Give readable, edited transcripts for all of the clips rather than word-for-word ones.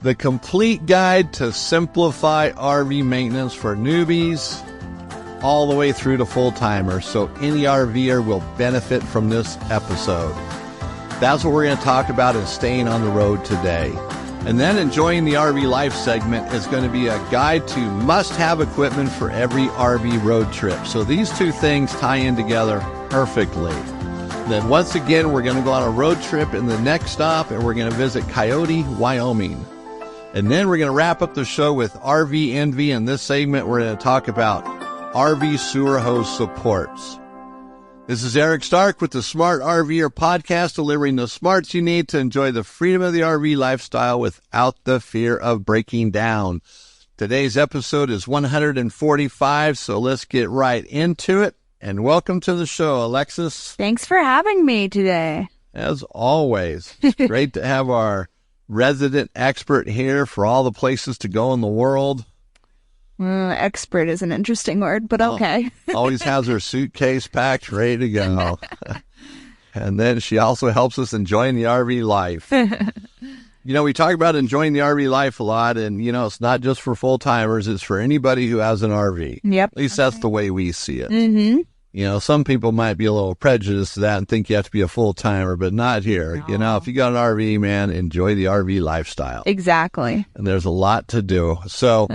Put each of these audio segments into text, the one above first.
the complete guide to simplify RV maintenance for newbies all the way through to full-timers, so any RVer will benefit from this episode. That's what we're going to talk about in Staying on the Road today. And then Enjoying the RV Life segment is going to be a guide to must-have equipment for every RV road trip. So these two things tie in together perfectly. Then once again, we're going to go on a road trip in the next stop, and we're going to visit Coyote, Wyoming. And then we're going to wrap up the show with RV Envy. In this segment, we're going to talk about RV sewer hose supports. This is Eric Stark with the Smart RVer Podcast, delivering the smarts you need to enjoy the freedom of the RV lifestyle without the fear of breaking down. Today's episode is 145, so let's get right into it. And welcome to the show, Alexis. Thanks for having me today. As always, it's great to have our resident expert here for all the places to go in the world. Expert is an interesting word, but okay. Always has her suitcase packed, ready to go. And then she also helps us enjoying the RV life. You know, we talk about enjoying the RV life a lot, and, you know, it's not just for full-timers. It's for anybody who has an RV. Yep. At least that's the way we see it. Mm-hmm. You know, some people might be a little prejudiced to that and think you have to be a full-timer, but not here. No. You know, if you got an RV, man, enjoy the RV lifestyle. Exactly. And there's a lot to do. So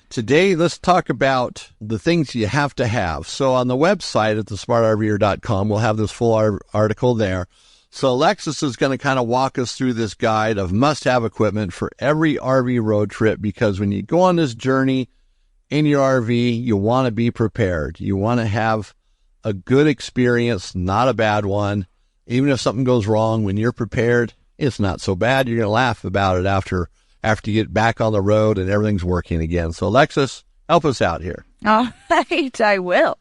today, let's talk about the things you have to have. So on the website at thesmartrver.com, we'll have this full article there. So Alexis is going to kind of walk us through this guide of must-have equipment for every RV road trip, because when you go on this journey in your RV, you want to be prepared. You want to have a good experience, not a bad one. Even if something goes wrong, when you're prepared, it's not so bad. You're going to laugh about it after you get back on the road and everything's working again. So Alexis, help us out here. All right, I will.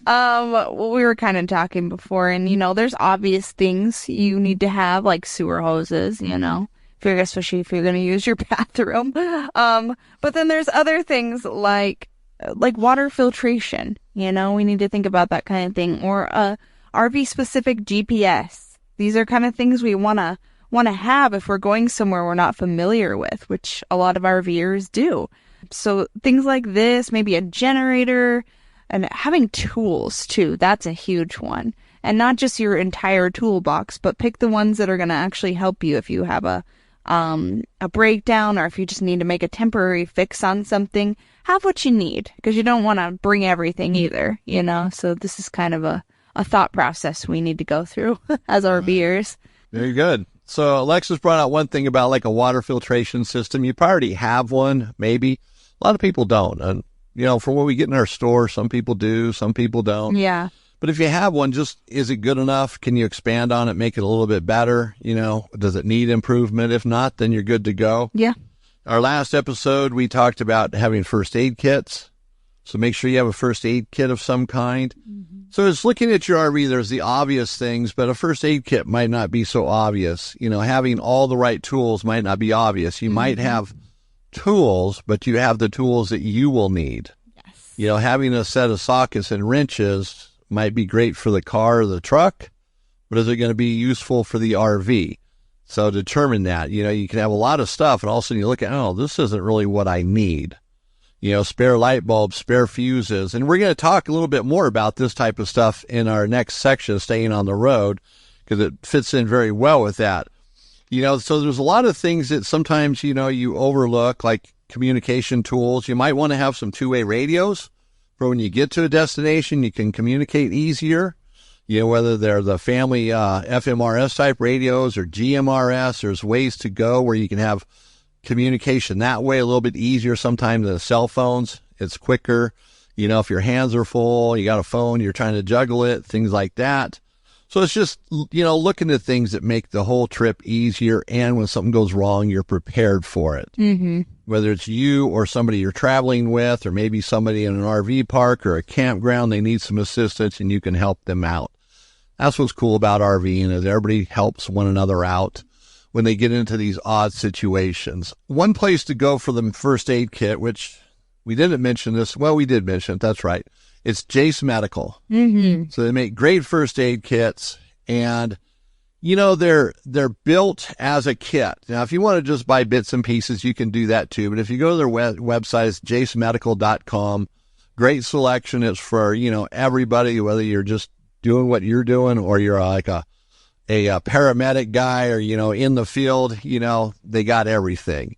Well, we were kind of talking before, and, you know, there's obvious things you need to have, like sewer hoses, you know, especially if you're going to use your bathroom. But then there's other things like water filtration, you know, we need to think about that kind of thing, or RV-specific GPS. These are kind of things we want to have if we're going somewhere we're not familiar with, which a lot of RVers do. So things like this, maybe a generator, and having tools too. That's a huge one. And not just your entire toolbox, but pick the ones that are going to actually help you if you have a breakdown, or if you just need to make a temporary fix on something. Have what you need, because you don't want to bring everything either, you know. So this is kind of a thought process we need to go through as RVers. Very good. So Alexis brought out one thing about like a water filtration system. You already have one, maybe. A lot of people don't. And, you know, from what we get in our store, some people do, some people don't. Yeah. But if you have one, just, is it good enough? Can you expand on it, make it a little bit better? You know, does it need improvement? If not, then you're good to go. Yeah. Our last episode, we talked about having first aid kits. So make sure you have a first aid kit of some kind. Mm-hmm. So it's looking at your RV, there's the obvious things, but a first aid kit might not be so obvious. You know, having all the right tools might not be obvious. You might have tools, but you have the tools that you will need. Yes. You know, having a set of sockets and wrenches might be great for the car or the truck, but is it going to be useful for the RV? So determine that. You know, you can have a lot of stuff, and all of a sudden you look at, oh, this isn't really what I need. You know, spare light bulbs, spare fuses. And we're going to talk a little bit more about this type of stuff in our next section, Staying on the Road, because it fits in very well with that. You know, so there's a lot of things that sometimes, you know, you overlook, like communication tools. You might want to have some two-way radios for when you get to a destination, you can communicate easier. You know, whether they're the family FMRS type radios or GMRS, there's ways to go where you can have communication that way a little bit easier sometimes than cell phones. It's quicker. You know, if your hands are full, you got a phone, you're trying to juggle it, things like that. So it's just, you know, looking at things that make the whole trip easier, and when something goes wrong, you're prepared for it. Mm-hmm. Whether it's you or somebody you're traveling with, or maybe somebody in an RV park or a campground, they need some assistance and you can help them out. That's what's cool about RVing, is everybody helps one another out when they get into these odd situations. One place to go for the first aid kit, which we didn't mention this. Well, we did mention it. That's right. It's Jace Medical. Mm-hmm. So they make great first aid kits. And, They're built as a kit. Now, if you want to just buy bits and pieces, you can do that too. But if you go to their website, it's jasemedical.com. Great selection. It's for, everybody, whether you're just doing what you're doing or you're like a paramedic guy or, in the field, they got everything.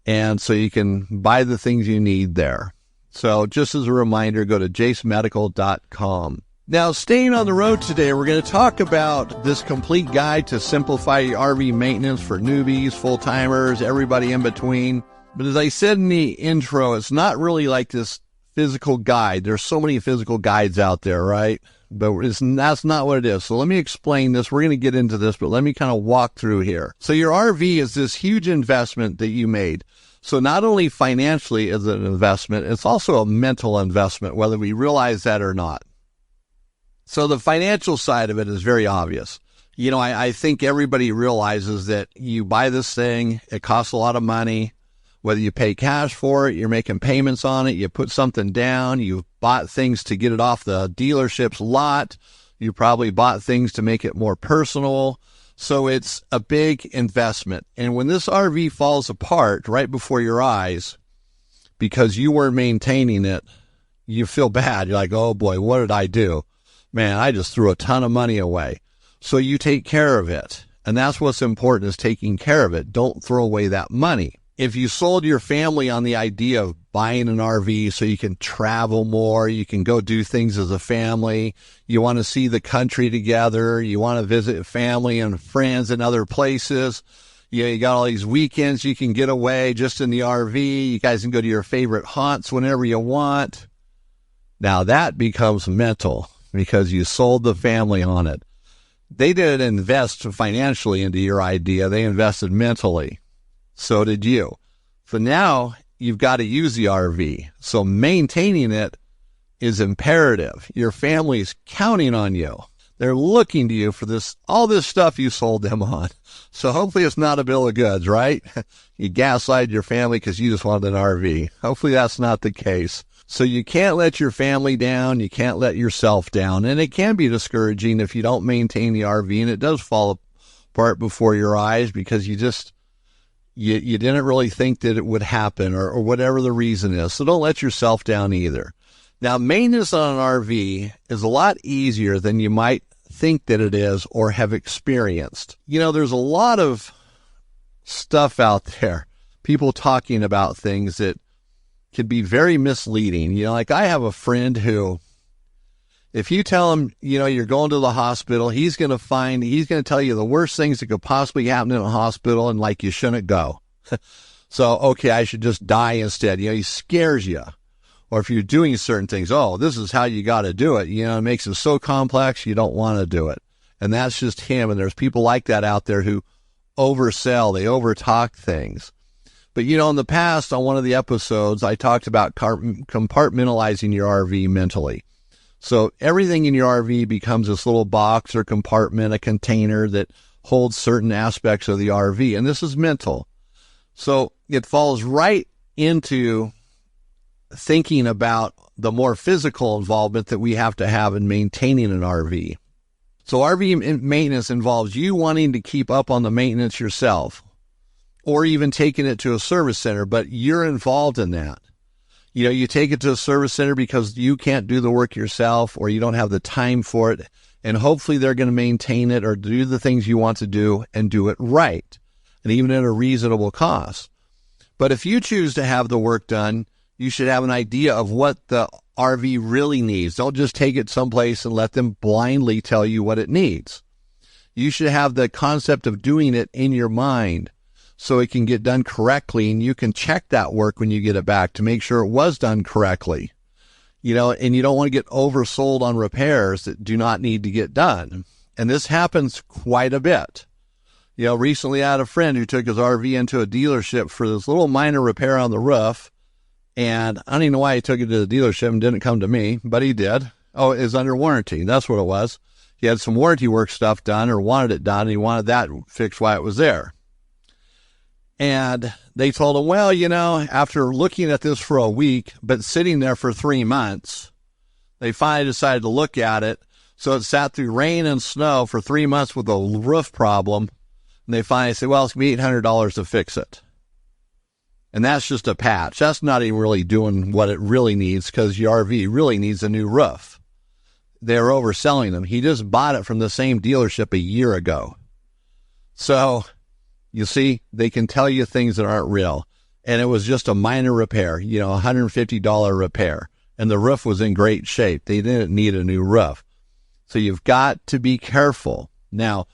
And so you can buy the things you need there. So just as a reminder, go to jasemedical.com. Now, staying on the road today, we're going to talk about this complete guide to simplify your RV maintenance for newbies, full-timers, everybody in between. But as I said in the intro, it's not really like this physical guide. There's so many physical guides out there, right? But that's not what it is. So let me explain this. We're going to get into this, but let me kind of walk through here. So your RV is this huge investment that you made. So not only financially is it an investment, it's also a mental investment, whether we realize that or not. So the financial side of it is very obvious. I think everybody realizes that you buy this thing, it costs a lot of money. Whether you pay cash for it, you're making payments on it, you put something down, you've bought things to get it off the dealership's lot, you probably bought things to make it more personal. So it's a big investment. And when this RV falls apart right before your eyes because you weren't maintaining it, you feel bad. You're like, oh boy, what did I do? Man, I just threw a ton of money away. So you take care of it. And that's what's important, is taking care of it. Don't throw away that money. If you sold your family on the idea of buying an RV so you can travel more, you can go do things as a family, you want to see the country together, you want to visit family and friends in other places, you got all these weekends you can get away just in the RV, you guys can go to your favorite haunts whenever you want. Now that becomes mental, because you sold the family on it. They didn't invest financially into your idea. They invested mentally. So did you. So now you've got to use the RV. So maintaining it is imperative. Your family's counting on you. They're looking to you for all this stuff you sold them on. So hopefully it's not a bill of goods, right? You gaslighted your family because you just wanted an RV. Hopefully that's not the case. So you can't let your family down. You can't let yourself down. And it can be discouraging if you don't maintain the RV and it does fall apart before your eyes because you didn't really think that it would happen or whatever the reason is. So don't let yourself down either. Now, maintenance on an RV is a lot easier than you might think that it is or have experienced. There's a lot of stuff out there, people talking about things that could be very misleading. Like I have a friend who, if you tell him, you're going to the hospital, he's going to tell you the worst things that could possibly happen in a hospital and like you shouldn't go. So, okay, I should just die instead. He scares you. Or if you're doing certain things, oh, this is how you got to do it. It makes it so complex, you don't want to do it. And that's just him. And there's people like that out there who oversell, they overtalk things. But, in the past, on one of the episodes, I talked about compartmentalizing your RV mentally. So everything in your RV becomes this little box or compartment, a container that holds certain aspects of the RV. And this is mental. So it falls right into thinking about the more physical involvement that we have to have in maintaining an RV. So RV maintenance involves you wanting to keep up on the maintenance yourself, or even taking it to a service center, but you're involved in that. You take it to a service center because you can't do the work yourself or you don't have the time for it. And hopefully they're going to maintain it or do the things you want to do and do it right. And even at a reasonable cost. But if you choose to have the work done, you should have an idea of what the RV really needs. Don't just take it someplace and let them blindly tell you what it needs. You should have the concept of doing it in your mind, so it can get done correctly, and you can check that work when you get it back to make sure it was done correctly. And you don't want to get oversold on repairs that do not need to get done. And this happens quite a bit. Recently I had a friend who took his RV into a dealership for this little minor repair on the roof. And I don't even know why he took it to the dealership and didn't come to me, but he did. Oh, it was under warranty. That's what it was. He had some warranty work stuff done or wanted it done, and he wanted that fixed while it was there. And they told him, well, after looking at this for a week, but sitting there for 3 months, they finally decided to look at it. So it sat through rain and snow for 3 months with a roof problem. And they finally say, well, it's going to be $800 to fix it. And that's just a patch. That's not even really doing what it really needs, because your RV really needs a new roof. They're overselling them. He just bought it from the same dealership a year ago. So you see, they can tell you things that aren't real. And it was just a minor repair, $150 repair. And the roof was in great shape. They didn't need a new roof. So you've got to be careful. Now,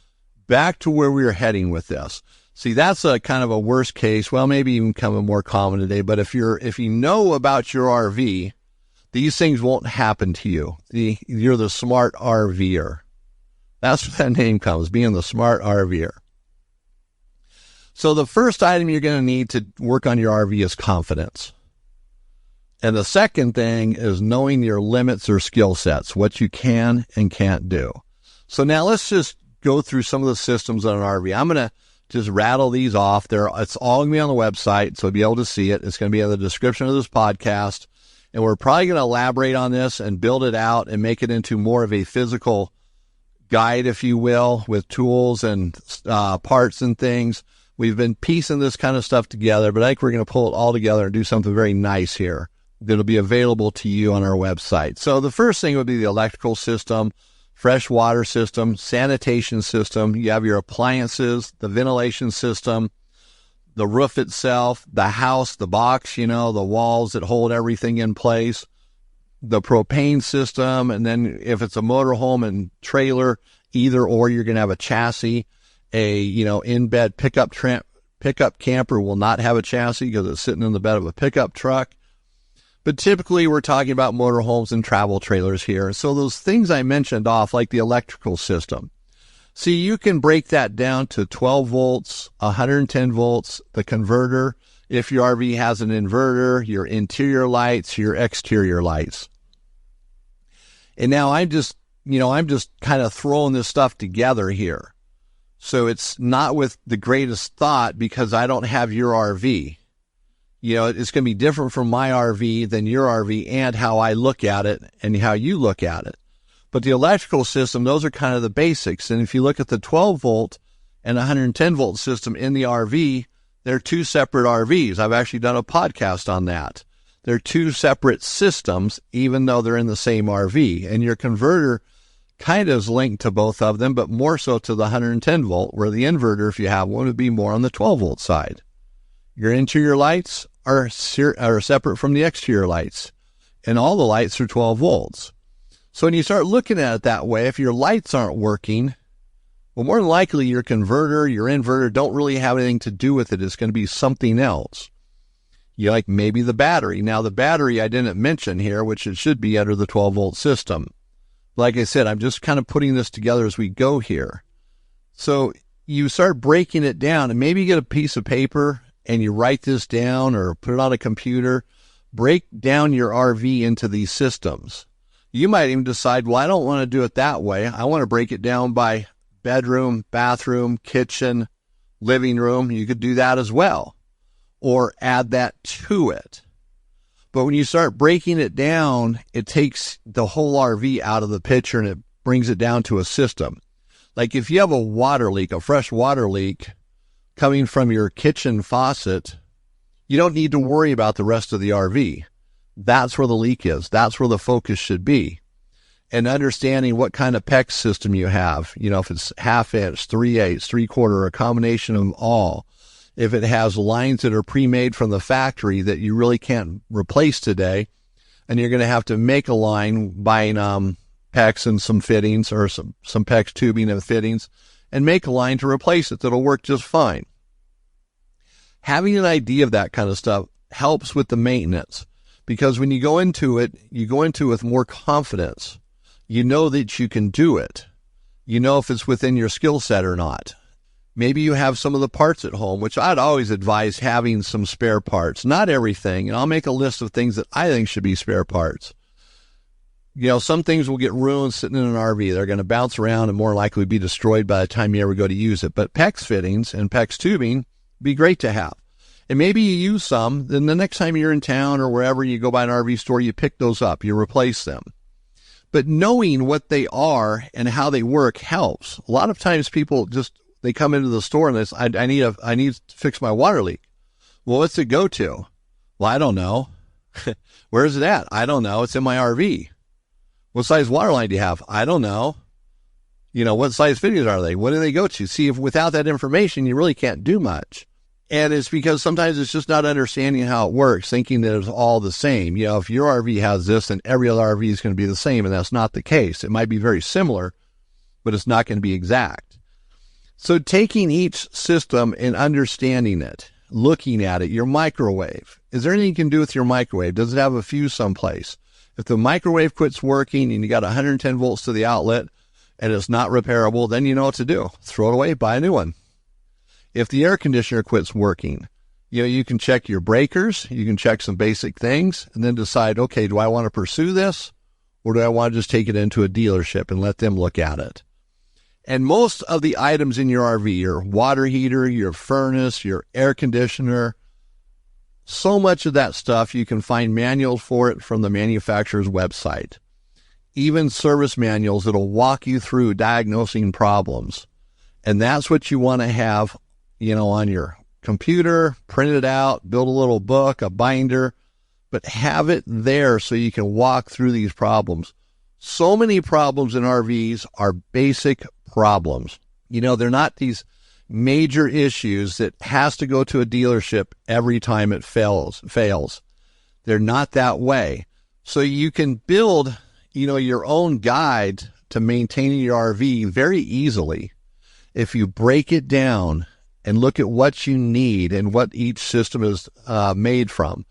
back to where we were heading with this. See, that's a kind of a worst case. Well, maybe even kind of more common today. But if you know about your RV, these things won't happen to you. You're the Smart RVer. That's where that name comes, being the Smart RVer. So the first item you're going to need to work on your RV is confidence. And the second thing is knowing your limits or skill sets, what you can and can't do. So now let's just go through some of the systems on an RV. I'm going to just rattle these off. It's all going to be on the website, so you'll be able to see it. It's going to be in the description of this podcast. And we're probably going to elaborate on this and build it out and make it into more of a physical guide, if you will, with tools and parts and things. We've been piecing this kind of stuff together, but I think we're going to pull it all together and do something very nice here that'll be available to you on our website. So the first thing would be the electrical system, fresh water system, sanitation system. You have your appliances, the ventilation system, the roof itself, the house, the box, the walls that hold everything in place, the propane system, and then if it's a motorhome and trailer, either or, you're going to have a chassis. In-bed pickup camper will not have a chassis because it's sitting in the bed of a pickup truck. But typically we're talking about motorhomes and travel trailers here. So those things I mentioned off, like the electrical system. See, you can break that down to 12 volts, 110 volts, the converter. If your RV has an inverter, your interior lights, your exterior lights. And now I'm just kind of throwing this stuff together here. So it's not with the greatest thought because I don't have your RV. It's going to be different from my RV than your RV and how I look at it and how you look at it. But the electrical system, those are kind of the basics. And if you look at the 12 volt and 110 volt system in the RV, they're two separate RVs. I've actually done a podcast on that. They're two separate systems, even though they're in the same RV. And your converter kind of is linked to both of them, but more so to the 110 volt, where the inverter, if you have one, would be more on the 12 volt side. Your interior lights are separate from the exterior lights, and all the lights are 12 volts. So when you start looking at it that way, if your lights aren't working, well, more than likely your converter, your inverter don't really have anything to do with it. It's going to be something else. Like maybe the battery. Now the battery I didn't mention here, which it should be under the 12 volt system. Like I said, I'm just kind of putting this together as we go here. So you start breaking it down, and maybe you get a piece of paper and you write this down or put it on a computer. Break down your RV into these systems. You might even decide, well, I don't want to do it that way. I want to break it down by bedroom, bathroom, kitchen, living room. You could do that as well, or add that to it. But when you start breaking it down, it takes the whole RV out of the picture and it brings it down to a system. Like if you have a water leak, a fresh water leak coming from your kitchen faucet, you don't need to worry about the rest of the RV. That's where the leak is. That's where the focus should be. And understanding what kind of PEX system you have, if it's half inch, 3/8, 3/4, a combination of all. If it has lines that are pre-made from the factory that you really can't replace today, and you're going to have to make a line buying PEX and some fittings or some PEX tubing and fittings, and make a line to replace it that'll work just fine. Having an idea of that kind of stuff helps with the maintenance, because when you go into it with more confidence. You know that you can do it. You know if it's within your skill set or not. Maybe you have some of the parts at home, which I'd always advise having some spare parts. Not everything, and I'll make a list of things that I think should be spare parts. Some things will get ruined sitting in an RV. They're going to bounce around and more likely be destroyed by the time you ever go to use it. But PEX fittings and PEX tubing be great to have. And maybe you use some, then the next time you're in town or wherever you go by an RV store, you pick those up, you replace them. But knowing what they are and how they work helps. A lot of times people they come into the store and I need to fix my water leak. Well, what's it go to? Well, I don't know. Where is it at? I don't know. It's in my RV. What size water line do you have? I don't know. What size fittings are they? What do they go to? See, if without that information, you really can't do much. And it's because sometimes it's just not understanding how it works, thinking that it's all the same. If your RV has this, then every other RV is going to be the same, and that's not the case. It might be very similar, but it's not going to be exact. So taking each system and understanding it, looking at it, your microwave. Is there anything you can do with your microwave? Does it have a fuse someplace? If the microwave quits working and you got 110 volts to the outlet and it's not repairable, then you know what to do. Throw it away, buy a new one. If the air conditioner quits working, you can check your breakers, you can check some basic things, and then decide, okay, do I want to pursue this, or do I want to just take it into a dealership and let them look at it? And most of the items in your RV, your water heater, your furnace, your air conditioner, so much of that stuff, you can find manuals for it from the manufacturer's website. Even service manuals that'll walk you through diagnosing problems. And that's what you want to have on your computer, print it out, build a little book, a binder, but have it there so you can walk through these problems. So many problems in RVs are basic problems. They're not these major issues that has to go to a dealership every time it fails. They're not that way. So you can build, your own guide to maintaining your RV very easily if you break it down and look at what you need and what each system is made from.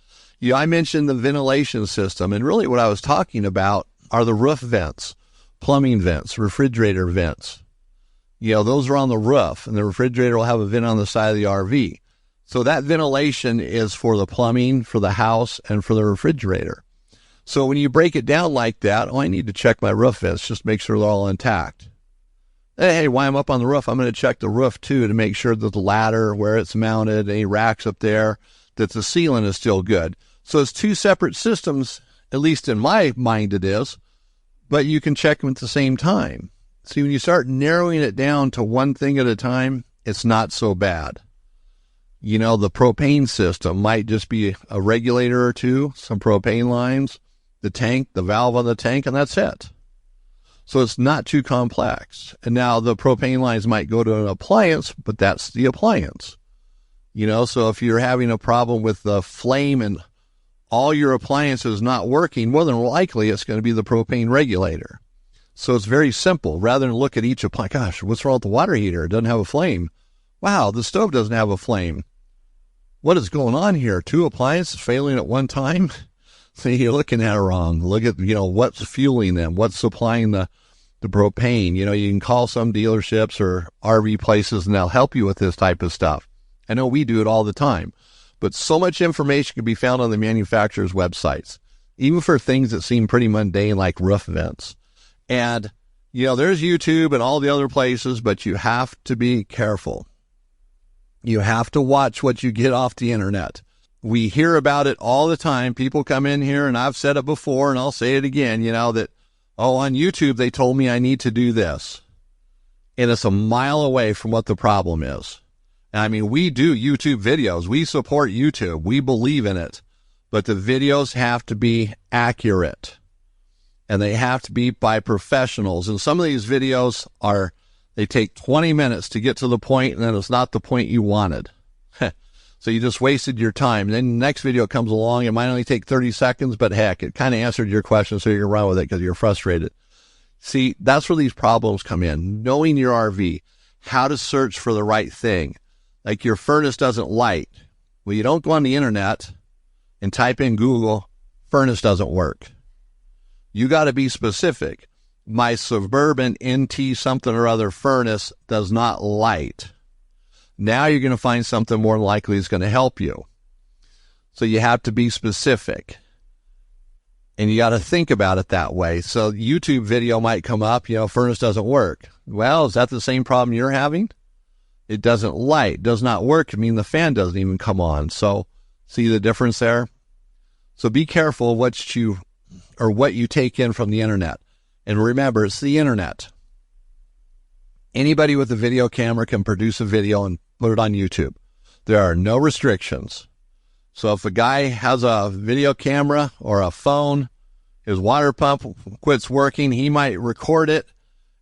I mentioned the ventilation system, and really what I was talking about are the roof vents, plumbing vents, refrigerator vents. Those are on the roof, and the refrigerator will have a vent on the side of the RV. So that ventilation is for the plumbing, for the house, and for the refrigerator. So when you break it down like that, I need to check my roof vents, just make sure they're all intact. Hey, while I'm up on the roof, I'm going to check the roof too to make sure that the ladder, where it's mounted, any racks up there, that the sealant is still good. So it's two separate systems, at least in my mind it is, but you can check them at the same time. See, when you start narrowing it down to one thing at a time, it's not so bad. The propane system might just be a regulator or two, some propane lines, the tank, the valve on the tank, and that's it. So it's not too complex. And now the propane lines might go to an appliance, but that's the appliance. So if you're having a problem with the flame and all your appliances not working, more than likely it's going to be the propane regulator. So it's very simple. Rather than look at each appliance, gosh, what's wrong with the water heater? It doesn't have a flame. Wow, the stove doesn't have a flame. What is going on here? Two appliances failing at one time? See, you're looking at it wrong. Look at, what's fueling them, what's supplying the propane. You can call some dealerships or RV places and they'll help you with this type of stuff. I know we do it all the time, but so much information can be found on the manufacturer's websites, even for things that seem pretty mundane like roof vents. And, there's YouTube and all the other places, but you have to be careful. You have to watch what you get off the internet. We hear about it all the time. People come in here, and I've said it before, and I'll say it again, that, on YouTube, they told me I need to do this. And it's a mile away from what the problem is. And I mean, we do YouTube videos. We support YouTube. We believe in it. But the videos have to be accurate. And they have to be by professionals. And some of these videos they take 20 minutes to get to the point, and then it's not the point you wanted. So you just wasted your time. Then the next video comes along. It might only take 30 seconds, but heck, it kind of answered your question, so you can run with it because you're frustrated. See, that's where these problems come in. Knowing your RV, how to search for the right thing. Like your furnace doesn't light. Well, you don't go on the internet and type in Google, furnace doesn't work. You got to be specific. My Suburban NT something or other furnace does not light. Now you're going to find something more likely is going to help you. So you have to be specific. And you got to think about it that way. So YouTube video might come up, furnace doesn't work. Well, is that the same problem you're having? It doesn't light, does not work. I mean, the fan doesn't even come on. So see the difference there? So be careful what you take in from the internet. And remember, it's the internet. Anybody with a video camera can produce a video and put it on YouTube. There are no restrictions. So if a guy has a video camera or a phone, his water pump quits working, he might record it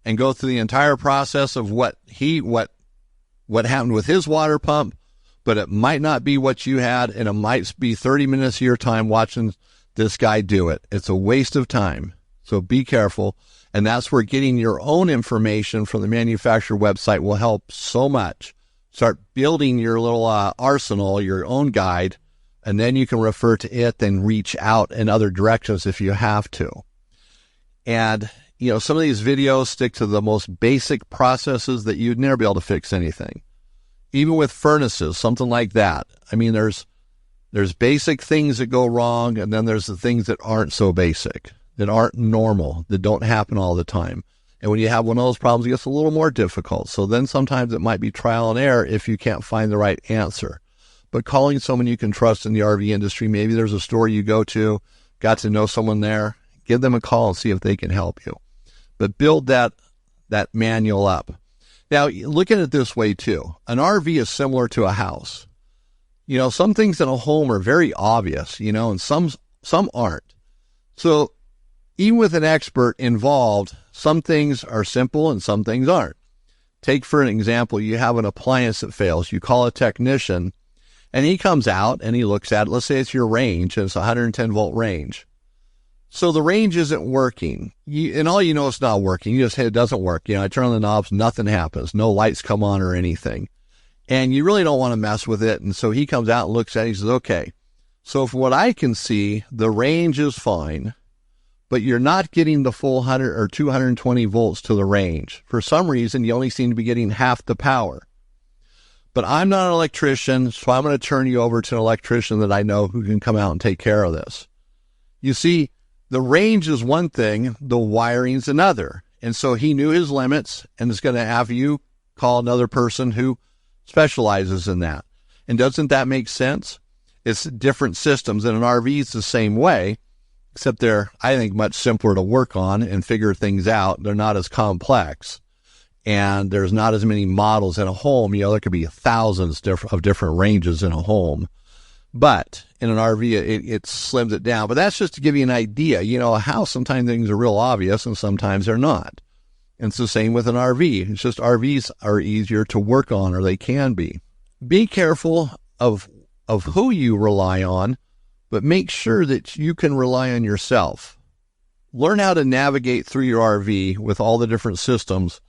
and go through the entire process of what happened with his water pump, but it might not be what you had, and it might be 30 minutes of your time watching this guy do it. It's a waste of time. So be careful. And that's where getting your own information from the manufacturer website will help so much. Start building your little arsenal, your own guide, and then you can refer to it and reach out in other directions if you have to. And, some of these videos stick to the most basic processes that you'd never be able to fix anything. Even with furnaces, something like that. I mean, there's basic things that go wrong, and then there's the things that aren't so basic, that aren't normal, that don't happen all the time. And when you have one of those problems, it gets a little more difficult. So then sometimes it might be trial and error if you can't find the right answer. But calling someone you can trust in the RV industry, maybe there's a store you go to, got to know someone there, give them a call and see if they can help you. But build that manual up. Now, look at it this way too. An RV is similar to a house. Some things in a home are very obvious, and some aren't. So even with an expert involved, some things are simple and some things aren't. Take, for an example, you have an appliance that fails. You call a technician, and he comes out and he looks at it. Let's say it's your range, and it's a 110-volt range. So the range isn't working. And all you know it's not working. You just say it doesn't work. I turn on the knobs, nothing happens. No lights come on or anything. And you really don't want to mess with it. And so he comes out and looks at it. He says, okay, so from what I can see, the range is fine, but you're not getting the full 100 or 220 volts to the range. For some reason, you only seem to be getting half the power. But I'm not an electrician, so I'm going to turn you over to an electrician that I know who can come out and take care of this. You see, the range is one thing, the wiring's another. And so he knew his limits and is going to have you call another person who specializes in that. And doesn't that make sense? It's different systems, and an RV is the same way, except they're, I think, much simpler to work on and figure things out. They're not as complex, and there's not as many models in a home. There could be thousands of different ranges in a home. But in an RV, it slims it down. But that's just to give you an idea. A house, sometimes things are real obvious and sometimes they're not. And it's the same with an RV. It's just RVs are easier to work on, or they can be. Be careful of who you rely on, but make sure that you can rely on yourself. Learn how to navigate through your RV with all the different systems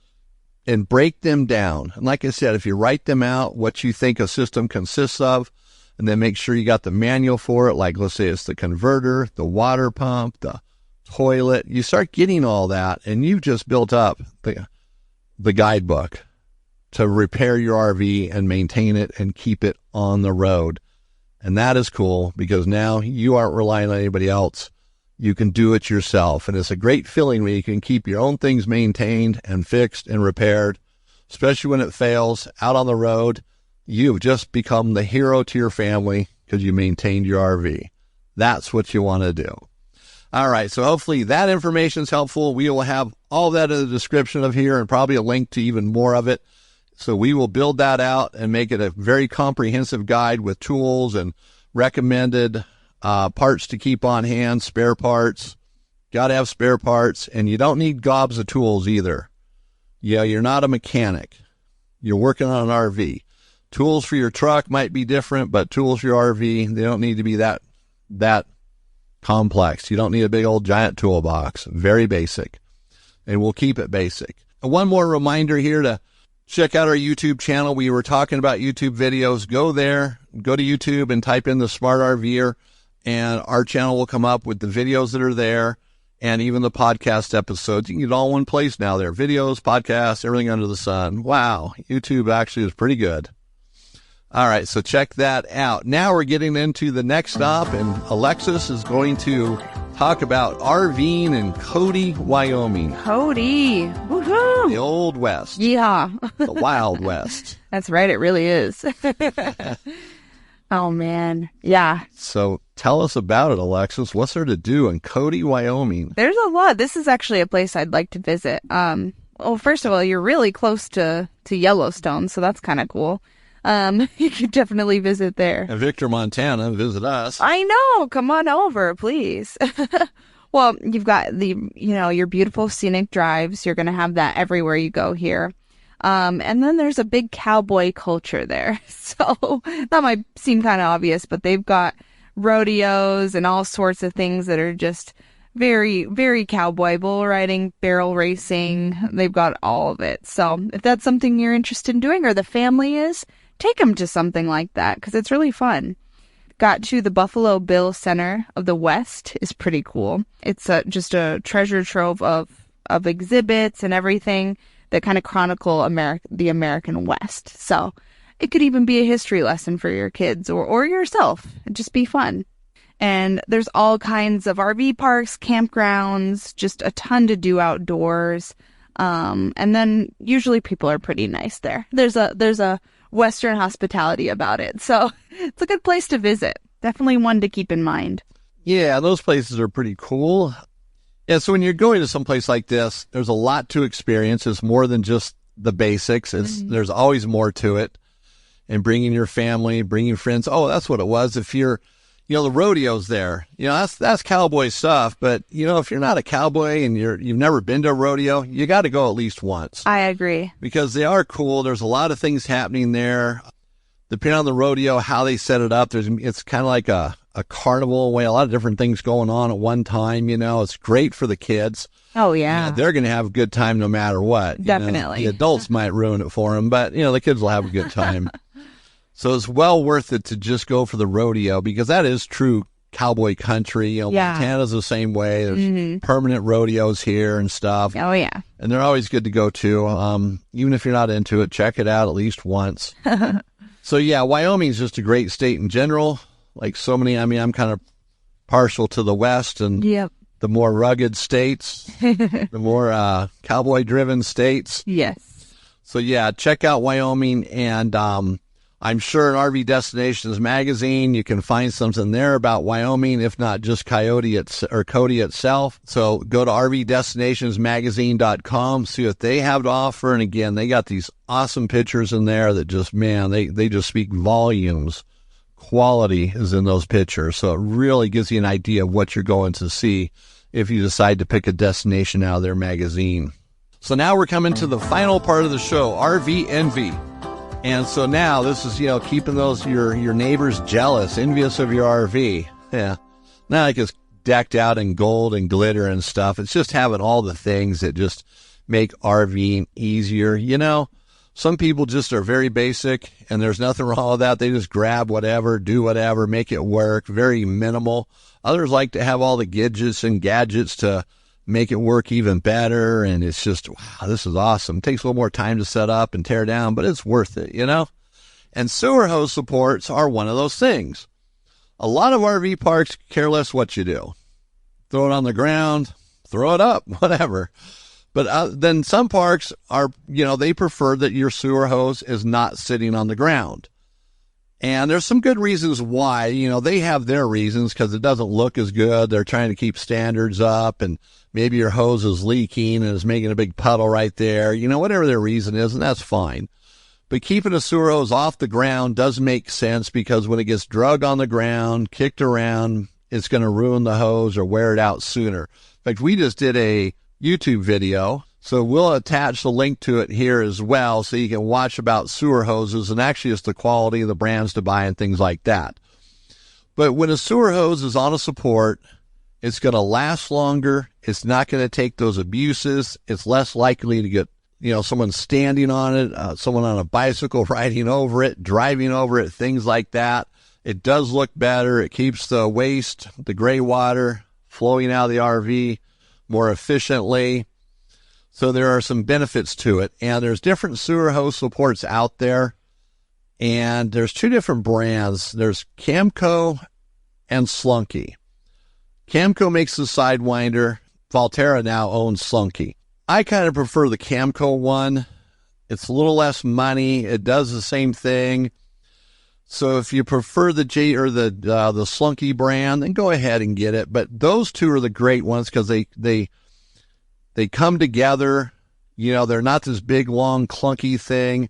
and break them down. And like I said, if you write them out, what you think a system consists of, and then make sure you got the manual for it, like let's say it's the converter, the water pump, the toilet. You start getting all that, and you've just built up the guidebook to repair your RV and maintain it and keep it on the road. And that is cool, because now you aren't relying on anybody else. You can do it yourself. And it's a great feeling when you can keep your own things maintained and fixed and repaired, especially when it fails out on the road. You've just become the hero to your family because you maintained your RV. That's what you want to do. All right, so hopefully that information is helpful. We will have all that in the description of here and probably a link to even more of it. So we will build that out and make it a very comprehensive guide with tools and recommended parts to keep on hand, spare parts. Got to have spare parts, and you don't need gobs of tools either. You're not a mechanic. You're working on an RV. Tools for your truck might be different, but tools for your RV, they don't need to be that complex. You don't need a big old giant toolbox. Very basic. And we'll keep it basic. One more reminder here to check out our YouTube channel. We were talking about YouTube videos. Go there, go to YouTube and type in the Smart RVer, and our channel will come up with the videos that are there and even the podcast episodes. You can get it all in one place now. There are videos, podcasts, everything under the sun. Wow, YouTube actually is pretty good. All right, so check that out. Now we're getting into the next stop, and Alexis is going to talk about RVing in Cody, Wyoming. Cody. Woohoo! The Old West. Yeah. The Wild West. That's right, it really is. Oh, man. Yeah. So Tell us about it, Alexis. What's there to do in Cody, Wyoming? There's a lot. This is actually a place I'd like to visit. Well, first of all, you're really close to Yellowstone, so that's kind of cool. You could definitely visit there. And Victor, Montana, visit us. I know. Come on over, please. Well, you've got your beautiful scenic drives. You're going to have that everywhere you go here. And then there's a big cowboy culture there. So that might seem kind of obvious, but they've got rodeos and all sorts of things that are just very, very cowboy. Bull riding, barrel racing. They've got all of it. So if that's something you're interested in doing, or the family is, take them to something like that because it's really fun. Got to the Buffalo Bill Center of the West is pretty cool. It's just a treasure trove of exhibits and everything that kind of chronicle the American West. So it could even be a history lesson for your kids or yourself. It'd just be fun. And there's all kinds of RV parks, campgrounds, just a ton to do outdoors. And then usually people are pretty nice there. There's a Western hospitality about it. So it's a good place to visit. Definitely one to keep in mind. Yeah, those places are pretty cool. Yeah, so when you're going to some place like this, there's a lot to experience. It's more than just the basics. There's always more to it. And bringing your family, bringing friends. Oh, that's what it was. If you're, the rodeo's there. That's cowboy stuff. But, if you're not a cowboy and you've never been to a rodeo, you got to go at least once. I agree. Because they are cool. There's a lot of things happening there. Depending on the rodeo, how they set it up, it's kind of like a carnival way, a lot of different things going on at one time. It's great for the kids. Oh, yeah. They're going to have a good time no matter what. Definitely. The adults might ruin it for them, but, the kids will have a good time. So it's well worth it to just go for the rodeo because that is true cowboy country. Montana's the same way. There's permanent rodeos here and stuff. Oh, yeah. And they're always good to go to. Even if you're not into it, check it out at least once. So, yeah, Wyoming's just a great state in general. Like so many, I'm kind of partial to the West and the more rugged states, the more cowboy-driven states. Yes. So, yeah, check out Wyoming. And I'm sure in RV Destinations magazine, you can find something there about Wyoming, if not just Cody itself. So go to rvdestinationsmagazine.com, see what they have to offer. And again, they got these awesome pictures in there that just, they just speak volumes. Quality is in those pictures. So it really gives you an idea of what you're going to see if you decide to pick a destination out of their magazine. So now we're coming to the final part of the show, RV Envy. And so now this is, keeping your neighbors jealous, envious of your RV. Yeah. Not like it's decked out in gold and glitter and stuff. It's just having all the things that just make RVing easier. Some people just are very basic and there's nothing wrong with that. They just grab whatever, do whatever, make it work. Very minimal. Others like to have all the gadgets to make it work even better. And it's just, wow, this is awesome. It takes a little more time to set up and tear down, but it's worth it, And sewer hose supports are one of those things. A lot of RV parks care less what you do. Throw it on the ground, throw it up, whatever. But then some parks are, they prefer that your sewer hose is not sitting on the ground. And there's some good reasons why, they have their reasons because it doesn't look as good. They're trying to keep standards up and maybe your hose is leaking and is making a big puddle right there. Whatever their reason is, and that's fine. But keeping a sewer hose off the ground does make sense because when it gets dragged on the ground, kicked around, it's going to ruin the hose or wear it out sooner. In fact, we just did a YouTube video. So we'll attach the link to it here as well so you can watch about sewer hoses and actually it's the quality of the brands to buy and things like that. But when a sewer hose is on a support, it's going to last longer. It's not going to take those abuses. It's less likely to get, someone standing on it, someone on a bicycle riding over it, driving over it, things like that. It does look better. It keeps the waste, the gray water flowing out of the RV more efficiently. So there are some benefits to it. And there's different sewer hose supports out there. And there's two different brands. There's Camco and Slunky. Camco makes the Sidewinder. Valterra now owns Slunky. I kind of prefer the Camco one. It's a little less money. It does the same thing. So if you prefer the the Slunky brand, then go ahead and get it. But those two are the great ones because they come together. You know, they're not this big, long, clunky thing.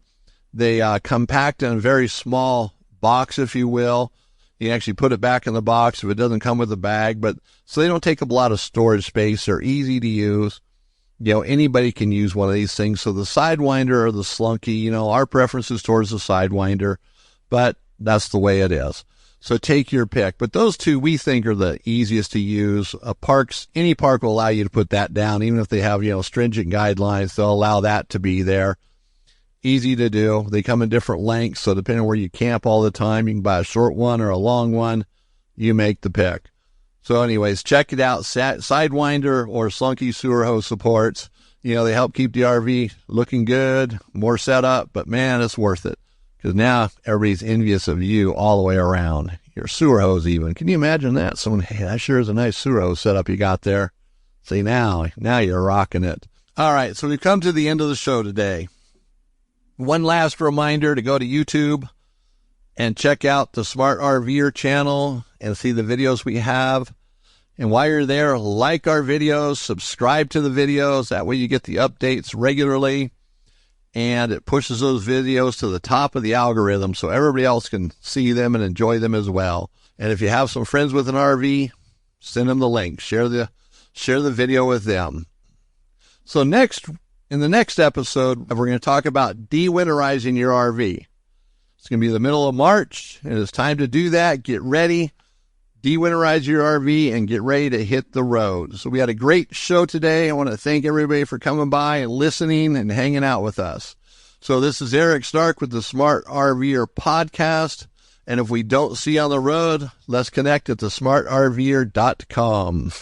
They compact in a very small box, if you will. You can actually put it back in the box if it doesn't come with a bag. But so they don't take up a lot of storage space. They're easy to use. You know, anybody can use one of these things. So the Sidewinder or the Slunky, you know, our preference is towards the Sidewinder, but that's the way it is. So take your pick. But those two we think are the easiest to use. Any park will allow you to put that down, even if they have, you know, stringent guidelines. They'll allow that to be there. Easy to do. They come in different lengths, so depending on where you camp all the time, you can buy a short one or a long one. You make the pick. So anyways, check it out. Sidewinder or Slunky sewer hose supports. You know, they help keep the RV looking good, more setup, but man, it's worth it. Because now everybody's envious of you all the way around. Your sewer hose even. Can you imagine that? Someone, hey, that sure is a nice sewer hose setup you got there. See, now you're rocking it. All right, so we've come to the end of the show today. One last reminder to go to YouTube and check out the Smart RVer channel and see the videos we have. And while you're there, like our videos, subscribe to the videos. That way you get the updates regularly. And it pushes those videos to the top of the algorithm so everybody else can see them and enjoy them as well. And if you have some friends with an RV, send them the link. Share the video with them. So in the next episode, we're going to talk about de-winterizing your RV. It's going to be the middle of March, and it's time to do that. Get ready, de-winterize your RV, and get ready to hit the road. So we had a great show today. I want to thank everybody for coming by and listening and hanging out with us. So this is Eric Stark with the Smart RVer Podcast. And if we don't see you on the road, let's connect at thesmartrver.com.